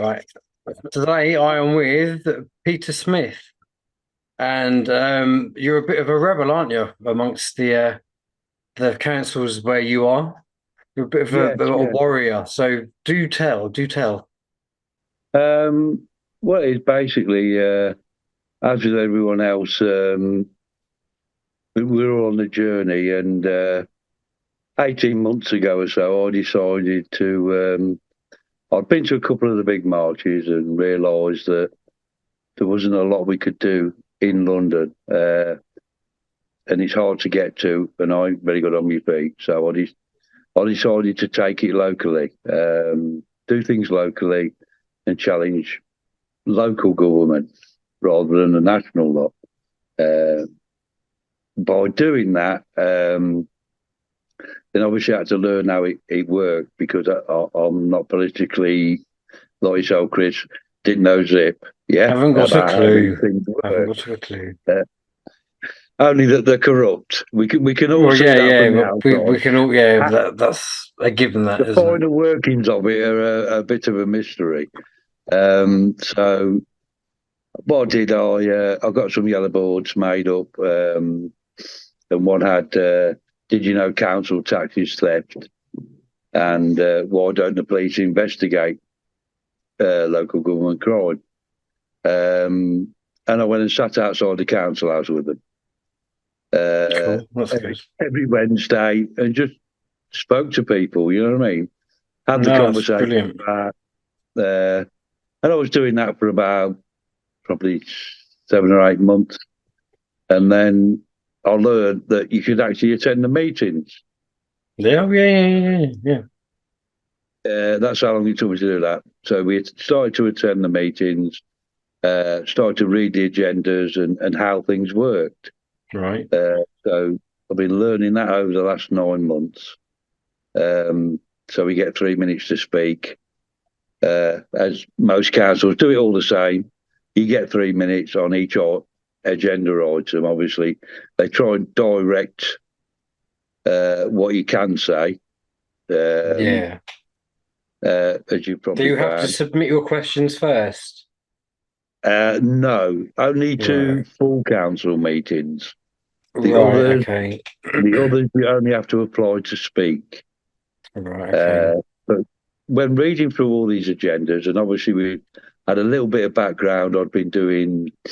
Right. Today I am with Peter Smith, and you're a bit of a rebel, aren't you, amongst the councils where you are? You're a bit of Yes, a yeah. warrior. So do tell, do tell. Um, well, it's basically, as with everyone else, we're all on the journey. And 18 months ago or so, I decided I'd been to a couple of the big marches and realised that there wasn't a lot we could do in London. And it's hard to get to, and I'm very good on my feet. So I decided to take it locally, do things locally, and challenge local government rather than the national lot. Uh, by doing that, then obviously I had to learn how it worked because I'm not politically, like yourself, Chris, didn't know zip, yeah, Haven't got a about how these clue. things Haven't work. got a clue. Uh, Only that they're corrupt. We can all Well, see yeah, that yeah. from the Well, we outside. can all, yeah. Ha- That's a given, that The isn't it? finer workings of it are a bit of a mystery. So what I did, I got some yellow boards made up, and one had, "Did you know council tax is theft?" And why don't the police investigate local government crime? And I went and sat outside the council house with them Cool. That's good. every Wednesday and just spoke to people. You know what I mean? Had the No, that's conversation brilliant. about, uh, and I was doing that for about probably 7 or 8 months. And then I learned that you could actually attend the meetings. Yeah, yeah, yeah, yeah, yeah. That's how long it took me to do that. So we started to attend the meetings, started to read the agendas and how things worked. Right. So I've been learning that over the last 9 months. So we get 3 minutes to speak. As most councils do it all the same. You get 3 minutes on each agenda item. Obviously, they try and direct what you can say, um, Yeah. as you Do probably you have to found. submit your questions first? No, only to Right. full council meetings. The Right. others, Okay. the others, you only have to apply to speak. Right. Okay. Uh, but when reading through all these agendas, and obviously we had a little bit of background, I'd been doing a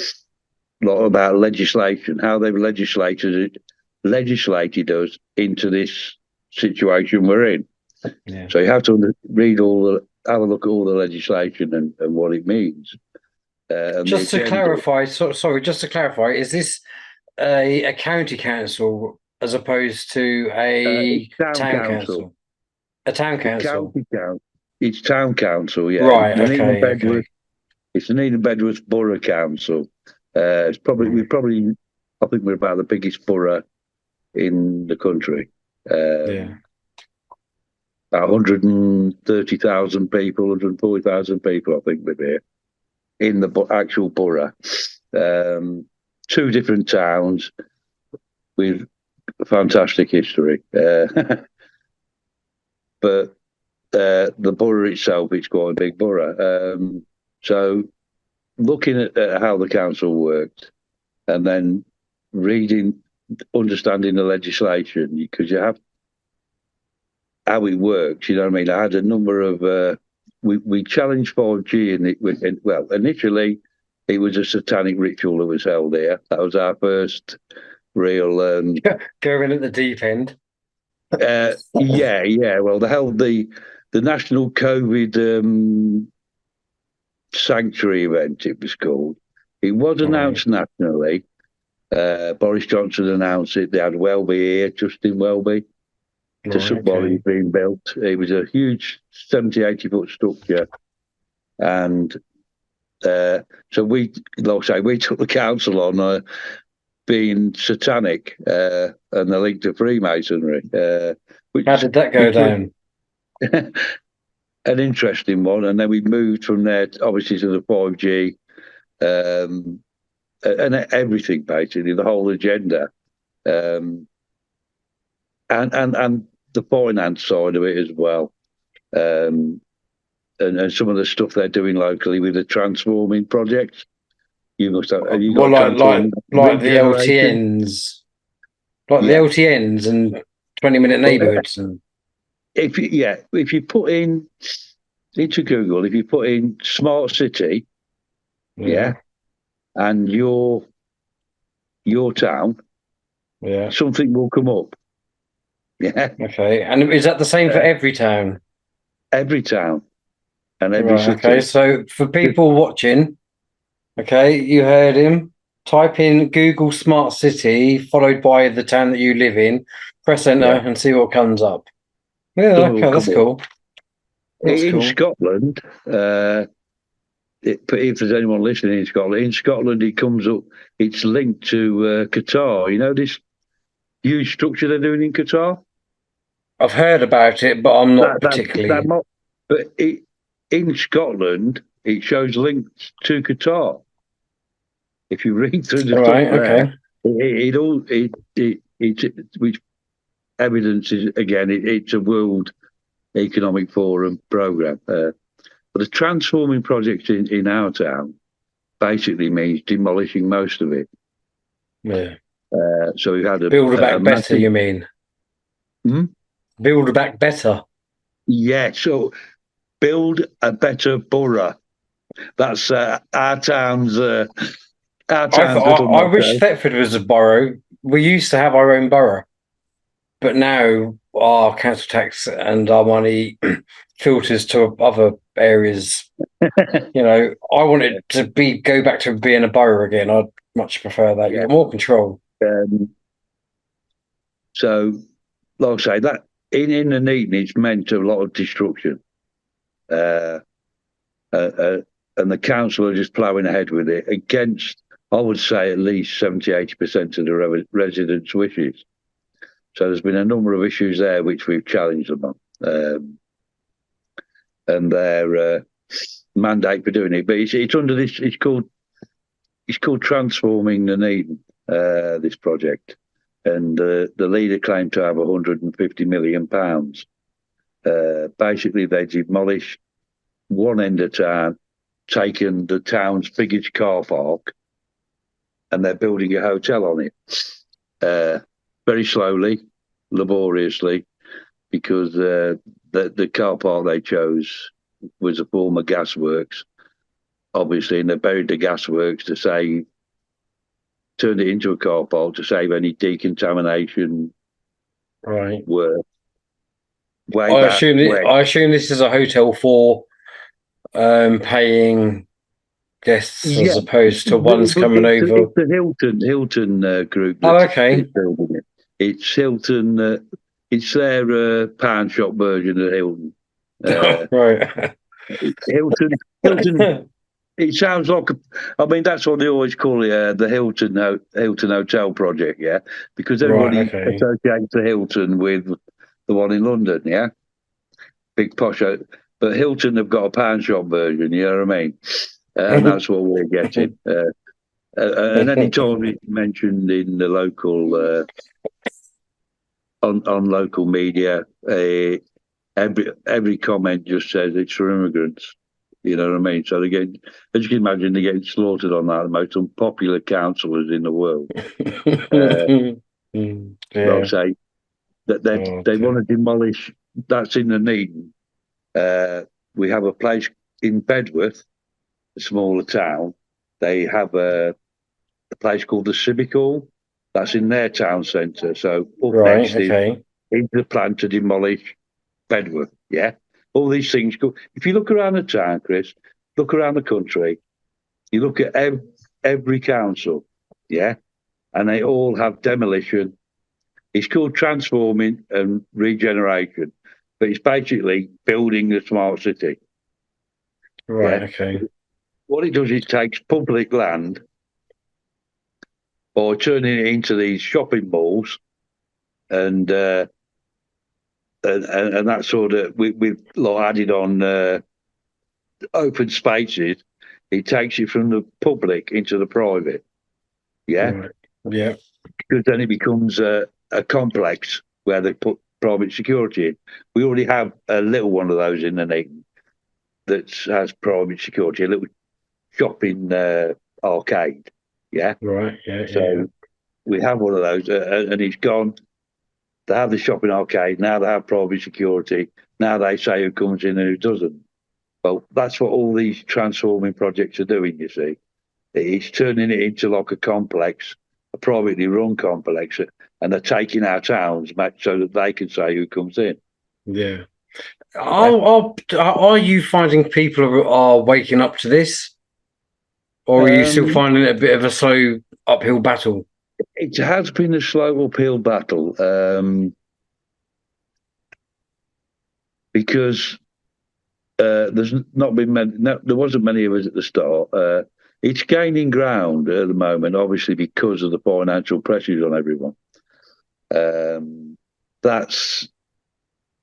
lot about legislation, how they've legislated us into this situation we're in. Yeah. So you have to read have a look at all the legislation and what it means, and the Just to agenda. clarify, sorry, just to clarify, is this a county council as opposed to It's a town town council. council? A town It's council. county council. It's town council. Yeah, Right. the Needham Okay. Bedworth. Okay. It's the Needham Bedworth Borough Council. It's probably we Right. probably I think we're about the biggest borough in the country. Yeah. Um, 130,000 people, 140,000 people, I think, live here in the actual borough. Um, Two different towns with fantastic history. But the borough itself, it's quite a big borough. So looking at how the council worked and then reading, understanding the legislation, because you have how it works. You know what I mean? I had a number of we challenged 5G, and well, initially it was a satanic ritual that was held here. That was our first real. Going at the deep end. Yeah, yeah. Well, they held the national COVID sanctuary event. It was called. It was Right. announced nationally. Boris Johnson announced it. They had Welby here, Justin Welby, Right. while it was Okay. being built. It was a huge 70, 80 foot structure. And so we, like I say, we took the council on being satanic and the link to Freemasonry, How which did that go which was down? an interesting one. And then we moved from there, obviously, to the 5G um, and everything, basically, the whole agenda. Um, and the finance side of it as well. Um, and some of the stuff they're doing locally with the transforming projects. You must have you Well, got transforming like the regeneration? LTNs, like the Yeah. LTNs and 20-minute Well, neighborhoods and if you put in into Google, if you put in smart city, yeah, yeah, and your town, yeah. something will come up. Yeah, Okay. And is that the same for uh, every town? every town and every Right. Okay. city. So for people watching, okay, you heard him. Type in Google Smart City, followed by the town that you live in. Press enter Yeah, and see what comes up. Yeah. something will Okay. That's come up. cool. That's In cool. Scotland, if there's anyone listening in Scotland it comes up. It's linked to Qatar. You know this huge structure they're doing in Qatar. I've heard about it, but I'm not That particularly. might, but in Scotland it shows links to Qatar. If you read through the All stuff right. there, Okay. it all it which evidences again it's a World Economic Forum program. But the transforming project in our town basically means demolishing most of it. Yeah. So we've had Build a back better, massive. you mean? Hmm? Build back better. Yeah, so build a better borough. That's our town's little I wish motto. Thetford was a borough. We used to have our own borough, but now our council tax and our money filters to other areas. You know, I want it to go back to being a borough again. I'd much prefer that. You Yeah. got more control. Um, so, like I say, that in the Neaton, it's meant a lot of destruction. Uh, uh, uh, and the council are just ploughing ahead with it against, I would say, at least 70-80% of the residents' wishes. So there's been a number of issues there which we've challenged them on, and their mandate for doing it. But it's under this. It's called Transforming the Needham. This project, and the leader claimed to have 150 million pounds. Basically, they demolished one end of town, taken the town's biggest car park, and they're building a hotel on it. Very slowly, laboriously, because the car park they chose was a former gasworks, obviously, and they buried the gasworks to save, turned it into a car park to save any decontamination Right. work way back when. I assume this is a hotel for paying guests as Yeah, opposed to ones but coming over. it's the Hilton group Oh, that's okay. building it. It's Hilton. It's their pound shop version of Hilton. Uh, Right. Hilton. Hilton. It sounds like. I mean, that's what they always call it, the Hilton Hotel project. Yeah, because Right. everybody Okay. associates the Hilton with the one in London. Yeah, big posh. But Hilton have got a pound shop version. You know what I mean? And that's what we're getting. And any time it's mentioned in the local on local media, every comment just says it's for immigrants. You know what I mean? So they get, as you can imagine, they're getting slaughtered on that. The most unpopular councillors in the world. They'll Yeah. say that they want Okay. to demolish. That's in the Needham. We have a place in Bedworth, a smaller town. They have a place called the Civic Hall. That's in their town centre. So up Right. next Okay. is the plan to demolish Bedworth. Yeah, all these things go. If you look around the town, Chris, look around the country. You look at every council. Yeah, and they all have demolition. It's called transforming and regeneration, but it's basically building a smart city. Right. Yeah, Okay. what it does is takes public land or turning it into these shopping malls and and that sort of we've like added on open spaces. It takes it from the public into the private, yeah, Right. Yeah. because then it becomes a complex where they put private security in. We already have a little one of those in the Neaton. that has private security, a little shopping arcade. Yeah. Right. Yeah. Yeah. So we have one of those, and it's gone. They have the shopping arcade, now they have private security, now they say who comes in and who doesn't. Well, that's what all these transforming projects are doing, you see. It's turning it into like a complex, a privately run complex, and they're taking our towns so that they can say who comes in. Yeah. Yeah. Are you finding people are waking up to this, or are you still Um, finding it a bit of a slow uphill battle? it has been a slow uphill battle because there's not been many. No, there wasn't many of us at the start. It's gaining ground at the moment, obviously because of the financial pressures on everyone. That's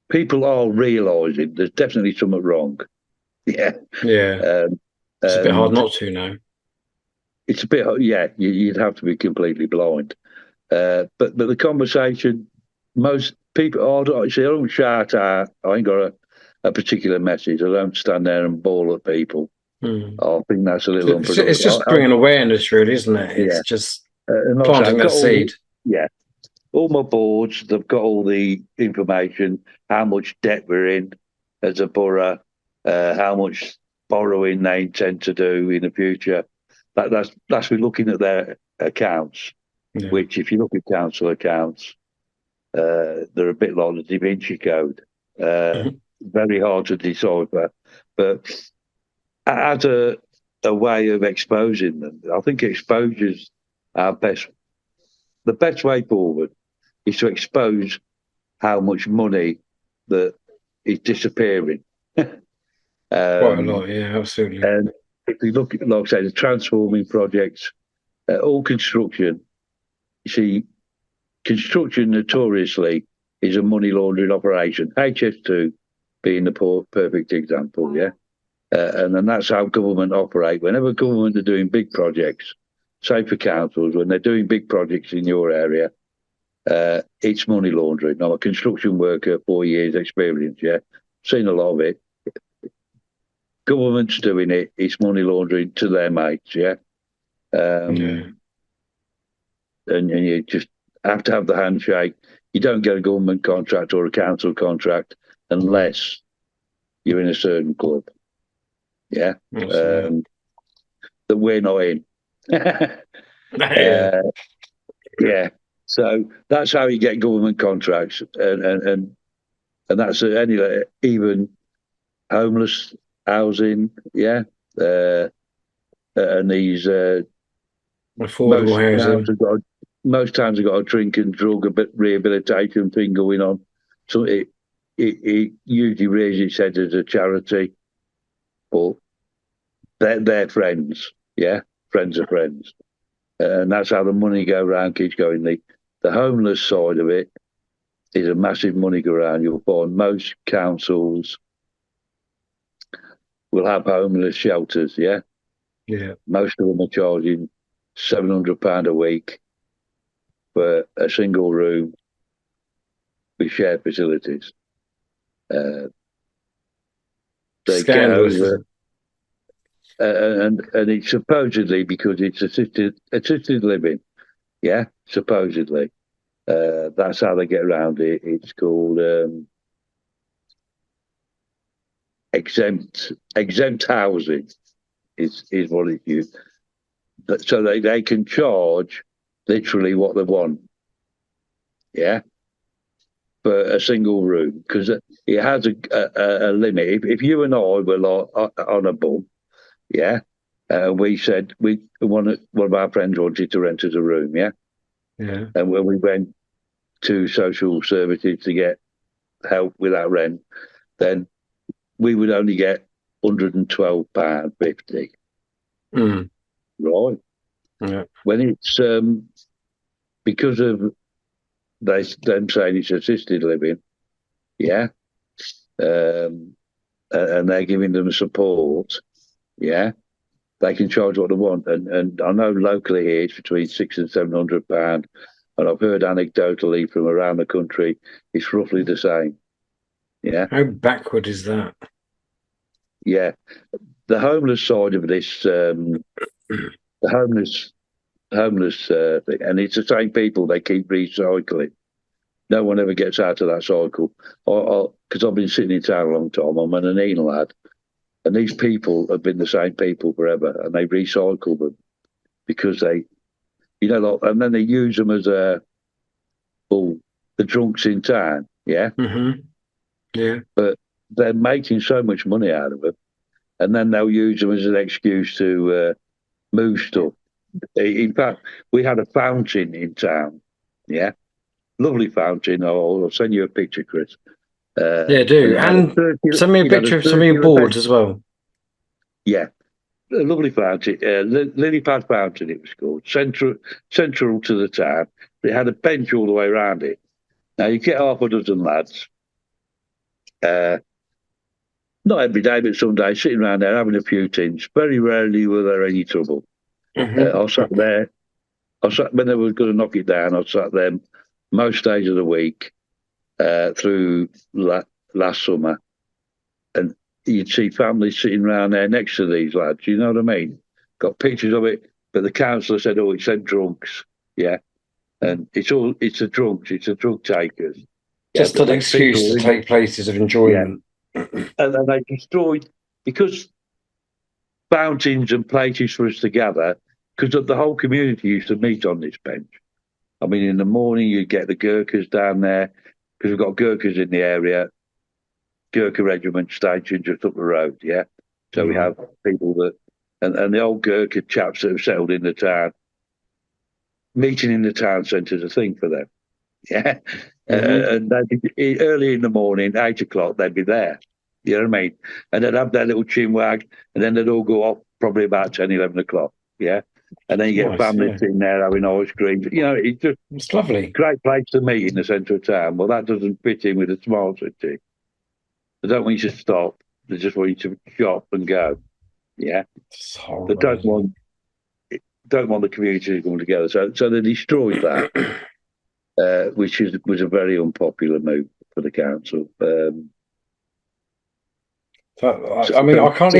people are realising there's definitely something wrong. Yeah, Yeah. um, It's a bit hard and not to now. it's a bit. Yeah, you'd have to be completely blind. But the conversation, most people. Oh, I don't shout out. I ain't got a particular message. I don't stand there and bawl at people. Mm. I think that's a little It's unproductive. just bringing awareness, really, isn't it? Yeah, It's just and like I say, planting I've that got all. seed. Yeah, all my boards. They've got all the information. How much debt we're in as a borough. How much borrowing they intend to do in the future. That's we're looking at their accounts. Yeah. Which, if you look at council accounts, they're a bit like the Da Vinci Code. Mhm. Very hard to decipher, but as a way of exposing them, I think exposure's our best. The best way forward is to expose how much money that is disappearing. Quite a lot. um, Yeah, absolutely. and if we look at, like I say, the transforming projects, all construction, you see, construction notoriously is a money laundering operation. HS2 being the perfect example, yeah. And then that's how government operate. Whenever government are doing big projects, say for councils, when they're doing big projects in your area, it's money laundering. I'm a construction worker, 4 years experience, yeah. Seen a lot of it. Government's doing it, it's money laundering to their mates, yeah. Yeah. And you just have to have the handshake. You don't get a government contract or a council contract unless you're in a certain club, yeah. Absolutely. That we're not in. Yeah. Yeah. So that's how you get government contracts, and that's anyway. Even homeless housing, yeah. And these Affordable housing. most towns have got a drink and drug a bit rehabilitation thing going on. So it usually raises its head as a charity, but they're friends, yeah, friends of friends, and that's how the money go round keeps going. The homeless side of it is a massive money go round. You'll find most councils will have homeless shelters, yeah. Yeah. Most of them are charging £700 a week for a single room with shared facilities. Uh, they get Scandalous, over, isn't and it's supposedly because it's assisted living, yeah, supposedly. That's how they get around it. It's called exempt housing is what it's used. But so they can charge literally what they want, yeah, for a single room because it has a limit. If you and I were like on a bum, yeah, we said one of our friends wanted to rent us a room, yeah, it? Yeah. and when we went to social services to get help with that rent, then we would only get £112.50, Mm. right? Yeah. When it's because of them saying it's assisted living, yeah, and they're giving them support, yeah, they can charge what they want. And I know locally here it's between £600 and £700, and I've heard anecdotally from around the country it's roughly the same. Yeah, How backward is that? yeah. The homeless side of this, the homeless thing, and it's the same people. They keep recycling. No one ever gets out of that cycle. Because I've been sitting in town a long time. I'm an Anine lad, and these people have been the same people forever, and they recycle them because they, like, and then they use them as the drunks in town. Yeah, Yeah. but they're making so much money out of them, and then they'll use them as an excuse to move stuff. In fact, we had a fountain in town. Yeah, lovely fountain. I'll send you a picture, Chris. Yeah, And do. And send me a it had a picture of some of your circular bench. boards as well. Yeah, a lovely fountain, lily pad fountain. It was called central to the town. It had a bench all the way around it. Now you get half a dozen lads. Not every day, but some days, sitting around there having a few tins. Very rarely were there any trouble. I sat there. When they were going to knock it down. I sat there most days of the week through last summer, and you'd see families sitting around there next to these lads. You know what I mean? Got pictures of it, but the councillor said, "Oh, it said drunks." Yeah, and it's the drunks, it's the drug takers. Yeah, Just but an these excuse people, to take places of yeah, enjoyment. and they destroyed because fountains and places for us to gather. Because the whole community used to meet on this bench. I mean, in the morning you'd get the Gurkhas down there because we've got Gurkhas in the area. Gurkha Regiment station just up the road, yeah. So we have people that, and the old Gurkha chaps that have settled in the town, meeting in the town centre is a thing for them, yeah. And they'd be, early in the morning, 8 o'clock, they'd be there, you know what I mean? And they'd have their little chin wag, and then they'd all go off probably about 10, 11 o'clock, yeah. And then you get Nice, families yeah. sitting there having ice cream. You know, it's just It's lovely. great place to meet in the centre of town. Well, that doesn't fit in with a smart city. They don't want you to stop. They just want you to shop and go. Yeah. It's They horrible, isn't don't want the community to come together. So they destroyed that, which was a very unpopular move for the council. I mean, So that's I where can't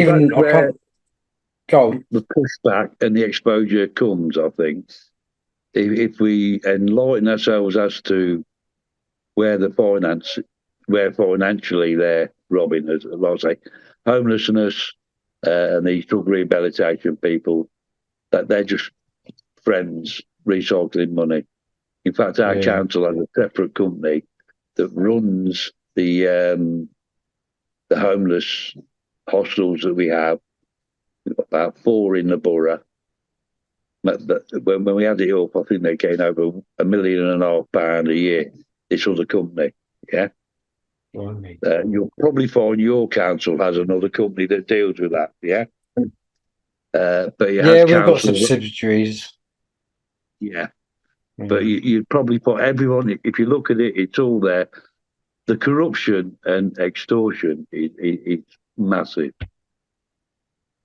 go. the pushback and the exposure comes, I think. If we enlighten ourselves as to where financially they're robbing us, like I say, homelessness and these drug rehabilitation people, that they're just friends recycling money. In fact, our Yeah. council has a separate company that runs the homeless hostels that we have. We've got about 4 in the borough. But when we had it up, I think they gained over £1.5 million a year. This other company, yeah. You'll probably find your council has another company that deals with that, yeah. But it has Yeah, we've got councils, subsidiaries. yeah. But you'd probably put everyone. If you look at it, it's all there. The corruption and extortion it's massive.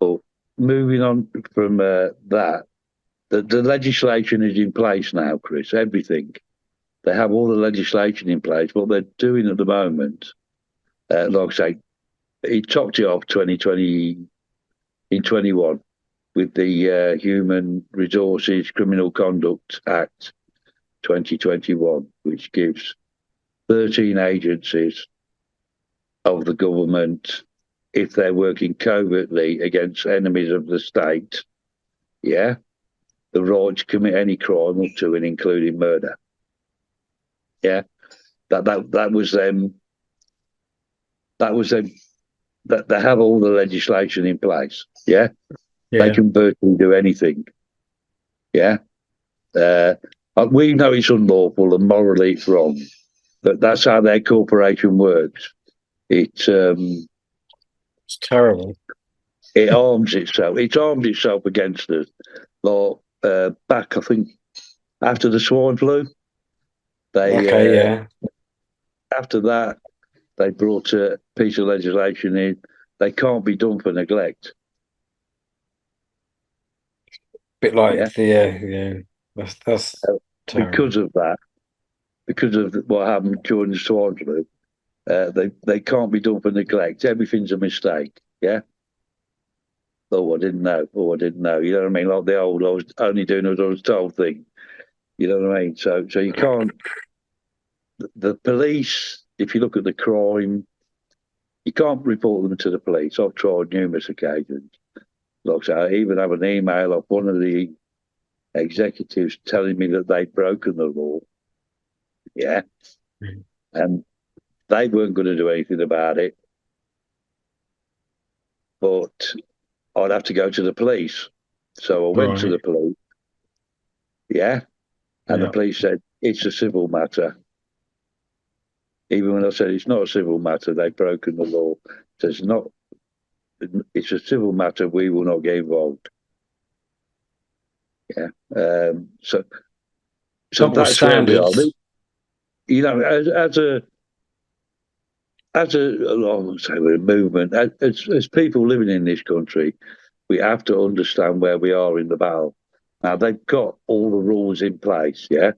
But moving on from that, the legislation is in place now, Chris. Everything. They have all the legislation in place. What they're doing at the moment, like I say, it topped it off 2020 in 21 with the Human Resources Criminal Conduct Act 2021, which gives 13 agencies of the government, if they're working covertly against enemies of the state, yeah, the right to commit any crime up to and including murder. Yeah, that was them. That was them. That they have all the legislation in place. Yeah, they can virtually do anything. Yeah, we know it's unlawful and morally it's wrong, but that's how their corporation works. It's terrible. It arms itself. It armed itself against us. Like back, I think, after the swine flu, they after that they brought a piece of legislation in. They can't be done for neglect. Bit like that's Because terrible. of that, because of what happened during the swine flu, they can't be done for neglect. Everything's a mistake. Yeah. oh, I didn't know. Oh, I didn't know. You know what I mean? Like the old, I was only doing as I was told thing. You know what I mean? So you can't. The police, if you look at the crime, you can't report them to the police. I've tried numerous occasions. Like I say, I even have an email of one of the executives telling me that they'd broken the law. Yeah. Mhm. And they weren't going to do anything about it. But I'd have to go to the police. So I went to Right. the police. Yeah. And the Yeah. police said, it's a civil matter. Even when I said it's not a civil matter, they've broken the law. So it's a civil matter. We will not get involved. Yeah. So Double that's where we are. standards. You know, I would say we're a movement, as people living in this country, we have to understand where we are in the battle. Now they've got all the rules in place. Yeah.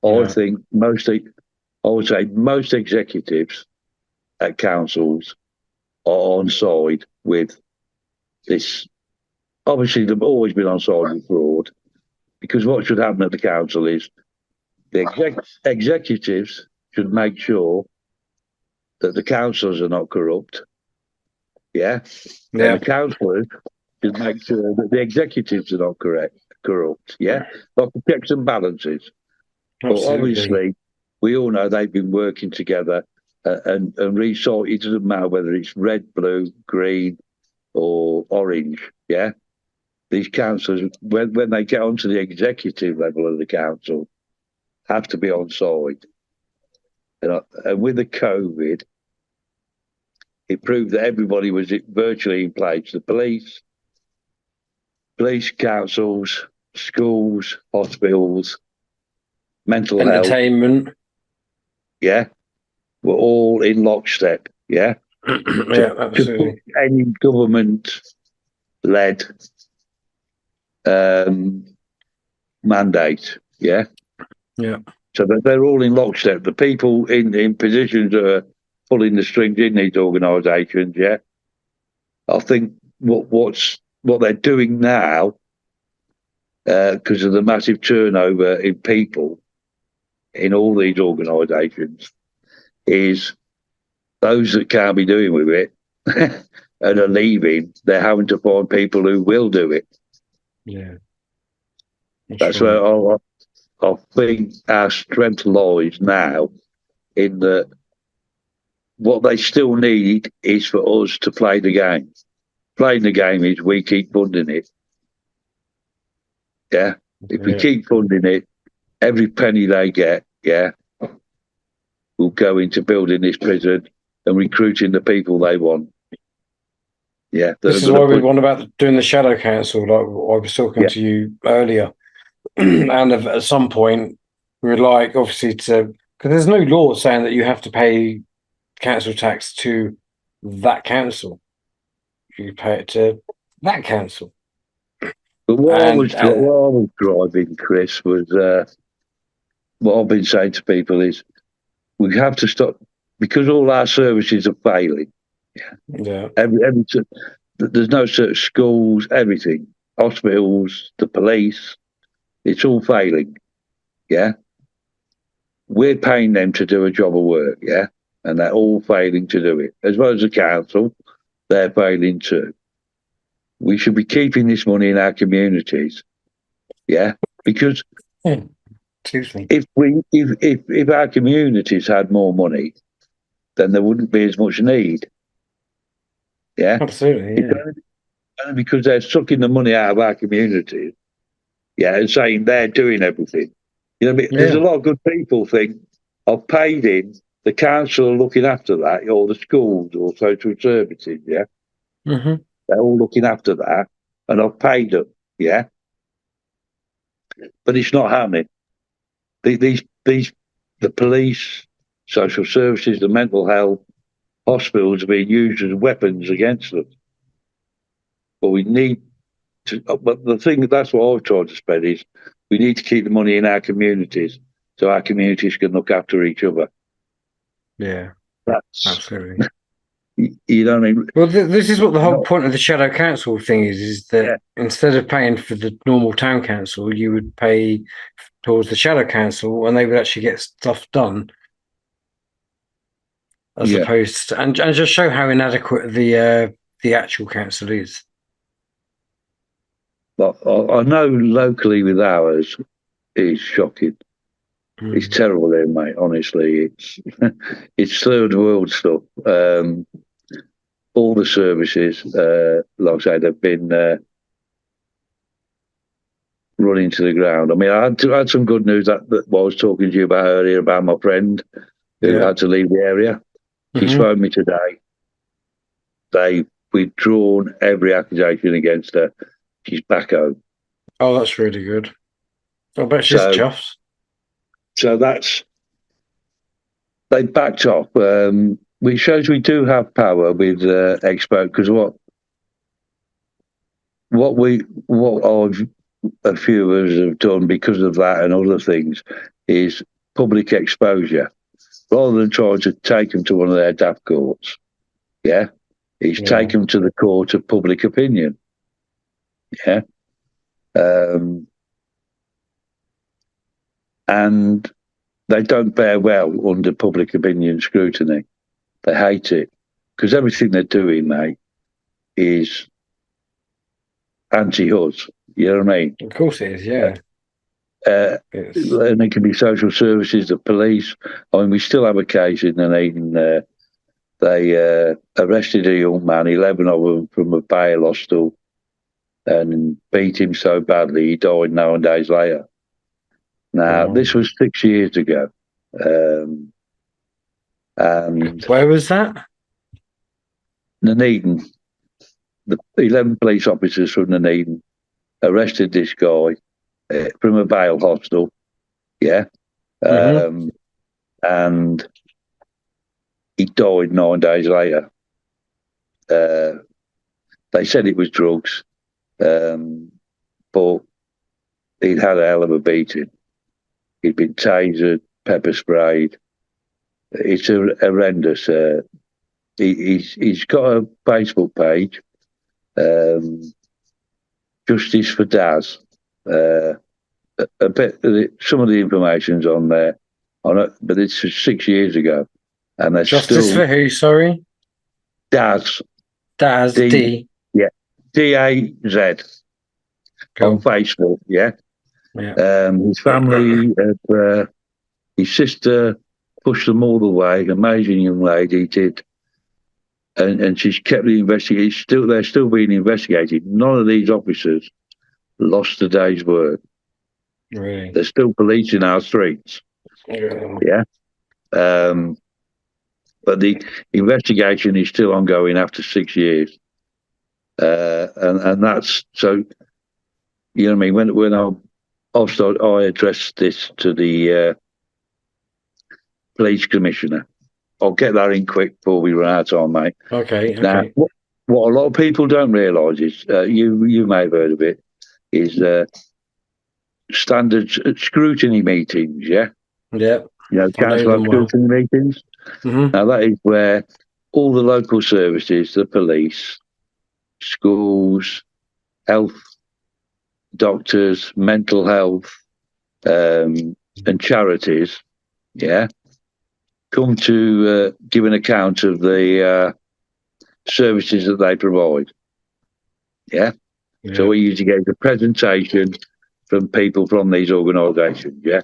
I Yeah. think I would say most executives at councils are on side with this. Obviously, they've always been on side with fraud, because what should happen at the council is the executives should make sure that the councillors are not corrupt. Yeah. And the Yeah. councillors should make sure that the executives are not corrupt. Yeah. Like the checks and balances. But Absolutely. obviously, we all know they've been working together, and resort. It doesn't matter whether it's red, blue, green, or orange. Yeah. These councillors, when they get onto the executive level of the council, have to be on side. And with the COVID, it proved that everybody was virtually in place. The police, councils, schools, hospitals, mental health, Entertainment. yeah, were all in lockstep, yeah, Yeah, to put absolutely. any government-led um, mandate, yeah. Yeah. So that they're all in lockstep. The people in positions that are pulling the strings in these organisations, yeah. I think what they're doing now, because of the massive turnover in people in all these organisations, is those that can't be doing with it and are leaving, they're having to find people who will do it. Yeah. That's That's right. where I think our strength lies now, in that what they still need is for us to play the game. Playing the game is we keep funding it. Yeah. If we Yeah. keep funding it, every penny they get, yeah, will go into building this prison and recruiting the people they want. Yeah, that are This is going to why we put. want about doing the shadow council, like I was talking Yeah, to you earlier. And at some point, we would like obviously to, because there's no law saying that you have to pay council tax to that council. You pay it to that council. but And what I was driving, Chris, was what I've been saying to people is we have to stop, because all our services are failing. yeah, Every there's no such schools, everything, hospitals, the police, it's all failing. Yeah, we're paying them to do a job of work. Yeah, and they're all failing to do it, as well as the council. They're failing too. We should be keeping this money in our communities. Yeah, because yeah. Excuse me. if our communities had more money, then there wouldn't be as much need. Yeah, Absolutely, it's yeah. only because they're sucking the money out of our communities. Yeah, and saying they're doing everything. You know, what I mean? There's a Yeah. lot of good people think I've paid in, the council are looking after that, or the schools or social services. Yeah, Hmm. they're all looking after that, and I've paid them. Yeah, but it's not happening. These the police, social services, the mental health, hospitals are being used as weapons against us. But we need to. But the thing that's what I've tried to spread is we need to keep the money in our communities, so our communities can look after each other. Yeah, That's absolutely. You know what I mean? Well, this is what the whole Not, point of the shadow council thing is that yeah, instead of paying for the normal town council, you would pay towards the shadow council, and they would actually get stuff done, as yeah. opposed to, and just show how inadequate the actual council is. But I know locally with ours, it's shocking. It's Mm. terrible there, mate. Honestly, it's it's third world stuff. All the services, like I say, they've been run into the ground. I mean, I had some good news that what I was talking to you about earlier about my friend who Yeah. had to leave the area. She's Hmm. phoned me today. They've withdrawn every accusation against her. She's back home. Oh, that's really good. I bet she's So, chuffed. so that's they backed off. Which shows we do have power with Expo because what I've a few of us have done because of that and other things is public exposure rather than trying to take them to one of their daft courts. Yeah, it's take Yeah. them to the court of public opinion. Yeah, um, and they don't bear well under public opinion scrutiny. They hate it because everything they're doing, mate, is anti-us. You know what I mean? Of course it is. Yeah. It's And it can be social services, the police. I mean, we still have a case in Dunedin. They arrested a young man, 11 of them, from a bail hostel and beat him so badly he died 9 days later. Now, wow. this was 6 years ago. Um, and Where was that? Dunedin, the 11 police officers from Dunedin arrested this guy from a bail hostel. Yeah. Hmm. Um, and he died 9 days later. Uh, they said it was drugs, but he'd had a hell of a beating. He'd been tasered, pepper sprayed. It's horrendous. He's got a Facebook page, um, Justice for Daz. Uh, a bit, some of the information's on there, on it, but it's 6 years ago, and they're Justice still for who? Sorry, Daz Daz D, D. yeah, DAZ on Cool. Facebook. Yeah, Yeah. his family, his sister pushed them all the way. Amazing young lady did, and she's kept the investigation. They're still being investigated. None of these officers lost a day's work. Really. They're still policing our streets. Yeah. Yeah. Um, but the investigation is still ongoing after 6 years. And that's so, you know what I mean? When I addressed this to the police commissioner, I'll get that in quick before we run out of time, mate. Okay. Now, Okay. what a lot of people don't realise is, you may have heard of it, is standard scrutiny meetings, yeah? Yeah. You know, I know council have them well. scrutiny meetings. Hmm. Now, that is where all the local services, the police, schools, health, doctors, mental health, and charities, yeah, come to give an account of the services that they provide. Yeah. So Yeah. we usually get a presentation from people from these organisations, yeah,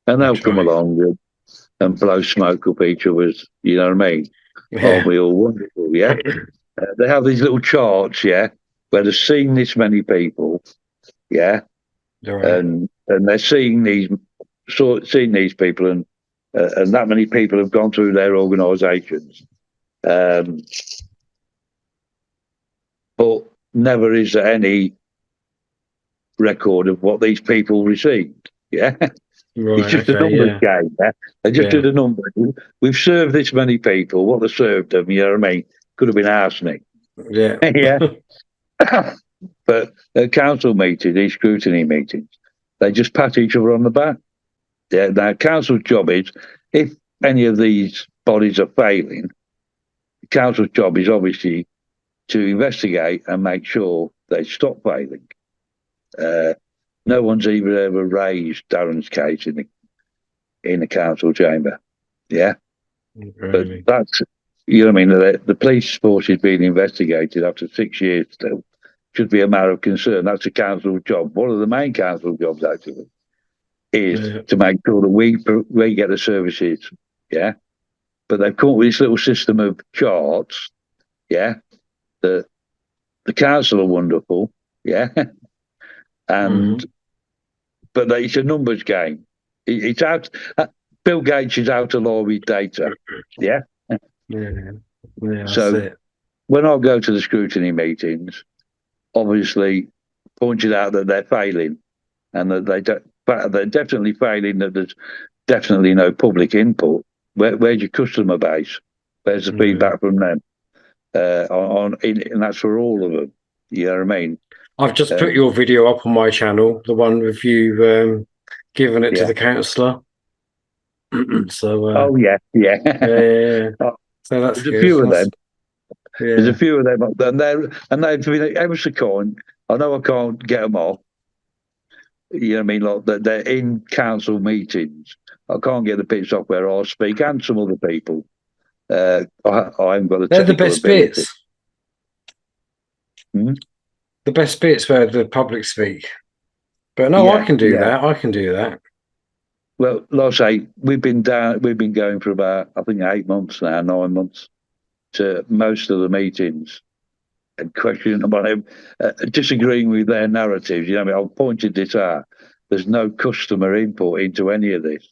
and they'll That's come right. along and blow smoke up each other's. You know what I mean? Aren't Yeah. we all wonderful? Yeah. They have these little charts, yeah, where they're seeing this many people, yeah, You're right. and they're seeing these people, and that many people have gone through their organisations, um, but never is there any record of what these people received. Yeah, it's Right. just a Okay. numbers Yeah. game. Yeah? They just Yeah. did a number. We've served this many people. What they served them, you know what I mean? Could have been arsenic. Yeah. Yeah. But at council meetings, these scrutiny meetings, they just pat each other on the back. Yeah, now council's job is if any of these bodies are failing, council's job is obviously to investigate and make sure they stop failing. No one's even ever raised Darren's case in the council chamber. Yeah. Really. But that's, you know what I mean? The police force is being investigated after 6 years still. Should be a matter of concern. That's a council job. One of the main council jobs, actually, is to make sure that we get the services. Yeah. But they've come up with this little system of charts. Yeah. The council are wonderful. Yeah. And, but it's a numbers game. It's out. Bill Gates is out of law with data. Yeah. Yeah. That's So it. when I go to the scrutiny meetings, obviously pointed out that they're failing and that they're definitely failing, that there's definitely no public input. Where's your customer base? Where's the feedback from them? And that's for all of them. You know what I mean? I've just put your video up on my channel, the one with you giving it to the councillor. So oh yeah. yeah. So that's there's a good. few of them. Yeah. There's a few of them, and they've been ever so kind. I know I can't get them off. You know what I mean? Like they're in council meetings. I can't get the bits off where I speak, and some other people. I haven't got the They're the technical best ability. bits. Hmm? The best bits where the public speak. But no, I can do that. I can do that. Well, like I say, we've been going for about, I think, 8 months now, 9 months, to most of the meetings and questioning about them, disagreeing with their narratives. You know, what I mean, I've pointed this out. There's no customer input into any of this.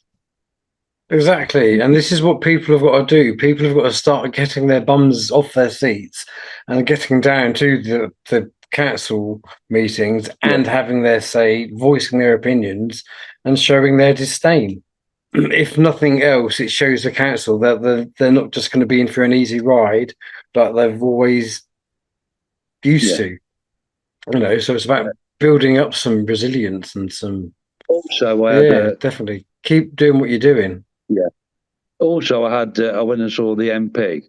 Exactly. And this is what people have got to do. People have got to start getting their bums off their seats and getting down to the council meetings and having their say, voicing their opinions and showing their disdain. If nothing else, it shows the council that they're not just going to be in for an easy ride, like they've always used to. You know, so it's about building up some resilience and some. Also, I had definitely keep doing what you're doing. Yeah. Also, I went and saw the MP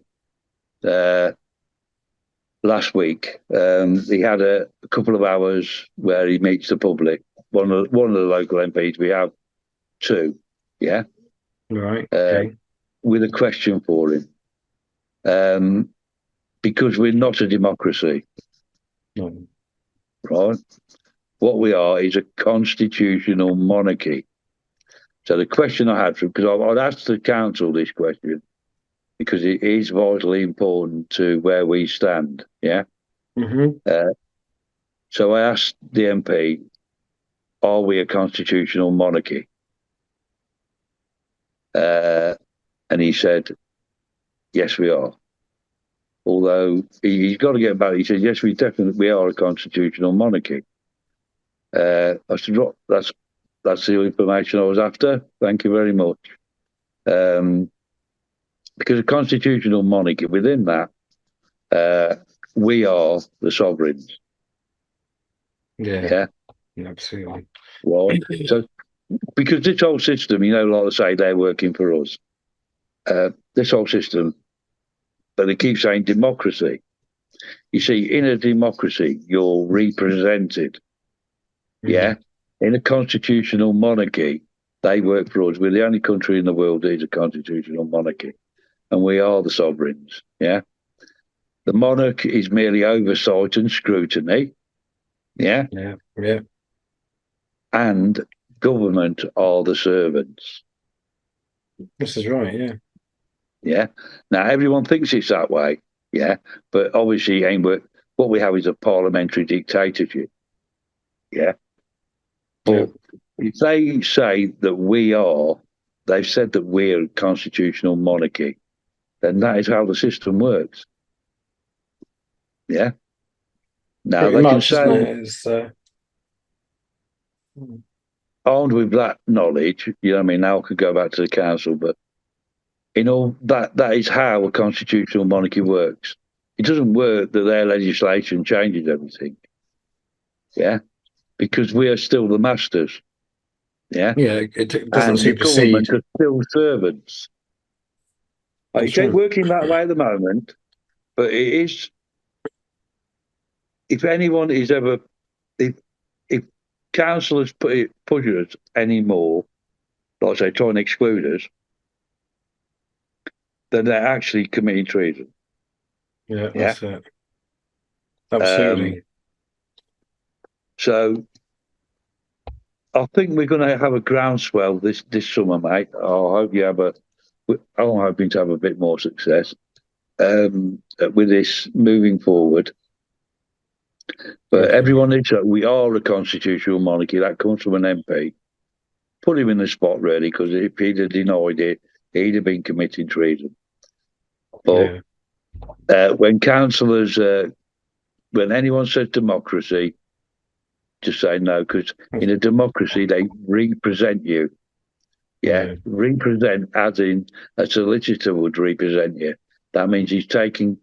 last week. He had a couple of hours where he meets the public. One of the local MPs. We have two. Yeah. Right. Okay. With a question for him. Because we're not a democracy. No. Right. What we are is a constitutional monarchy. So the question I had, because I'd asked the council this question, because it is vitally important to where we stand. Yeah. So I asked the MP, are we a constitutional monarchy? And he said, yes, we are. Although he's got to get back. He said, yes, we are a constitutional monarchy. I said, that's the information I was after. Thank you very much. Because a constitutional monarchy, within that, we are the sovereigns. Yeah, absolutely. Well, so because this whole system, you know, like I say, they're working for us. This whole system, but they keep saying democracy. You see, in a democracy, you're represented. Yeah. In a constitutional monarchy, they work for us. We're the only country in the world that is a constitutional monarchy, and we are the sovereigns. Yeah. The monarch is merely oversight and scrutiny. Yeah. Yeah. And government are the servants. This is right. Yeah. Yeah. Now everyone thinks it's that way. Yeah. But obviously, what we have is a parliamentary dictatorship. Yeah. But if they say that they've said that we're a constitutional monarchy, then that is how the system works. Yeah. Now pretty they much, can say, armed with that knowledge, you know what I mean, now I could go back to the council, but that is how a constitutional monarchy works. It doesn't work that their legislation changes everything. Yeah. Because we are still the masters. Yeah. Yeah. It doesn't and the supersede. government are still servants. It ain't working that way at the moment, But it is, if anyone is ever, if councillors push us anymore, like say, try and exclude us, then they're actually committing treason. Yeah, Yeah. that's it. Absolutely. So I think we're going to have a groundswell this summer, mate. I hope you have I'm hoping to have a bit more success with this moving forward. But everyone needs to, we are a constitutional monarchy. That comes from an MP. Put him in the spot, really, because if he'd have denied it, he'd have been committing treason. But when councillors, when anyone says democracy, just say no, because in a democracy, they represent you. Yeah, represent as in a solicitor would represent you. That means he's taking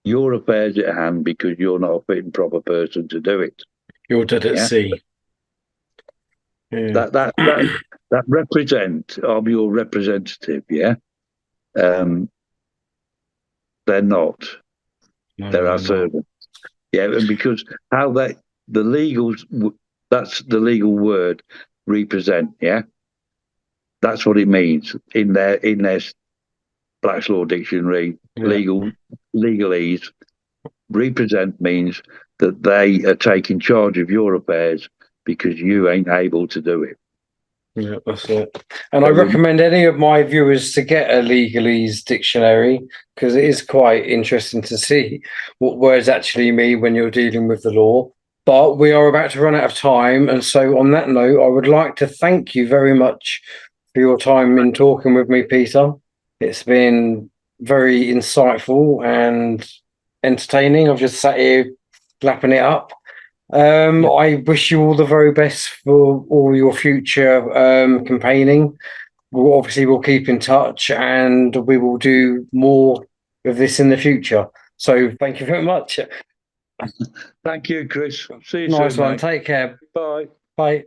your affairs at hand because you're not a fit and proper person to do it. You're dead at sea. Yeah. That represent of your representative, yeah. They're not. No, they're our servants. Yeah, and because how the legals, that's the legal word, represent. Yeah, that's what it means in their Black's Law Dictionary. Legalese. Represent means that they are taking charge of your affairs because you ain't able to do it. Yeah, that's it. And I recommend any of my viewers to get a legalese dictionary because it is quite interesting to see what words actually mean when you're dealing with the law. But we are about to run out of time. And so on that note, I would like to thank you very much for your time in talking with me, Peter. It's been very insightful and entertaining. I've just sat here lapping it up. I wish you all the very best for all your future campaigning. We'll keep in touch and we will do more of this in the future. So thank you very much. Thank you, Chris. See you Nice soon, one. mate. Take care. Bye. Bye.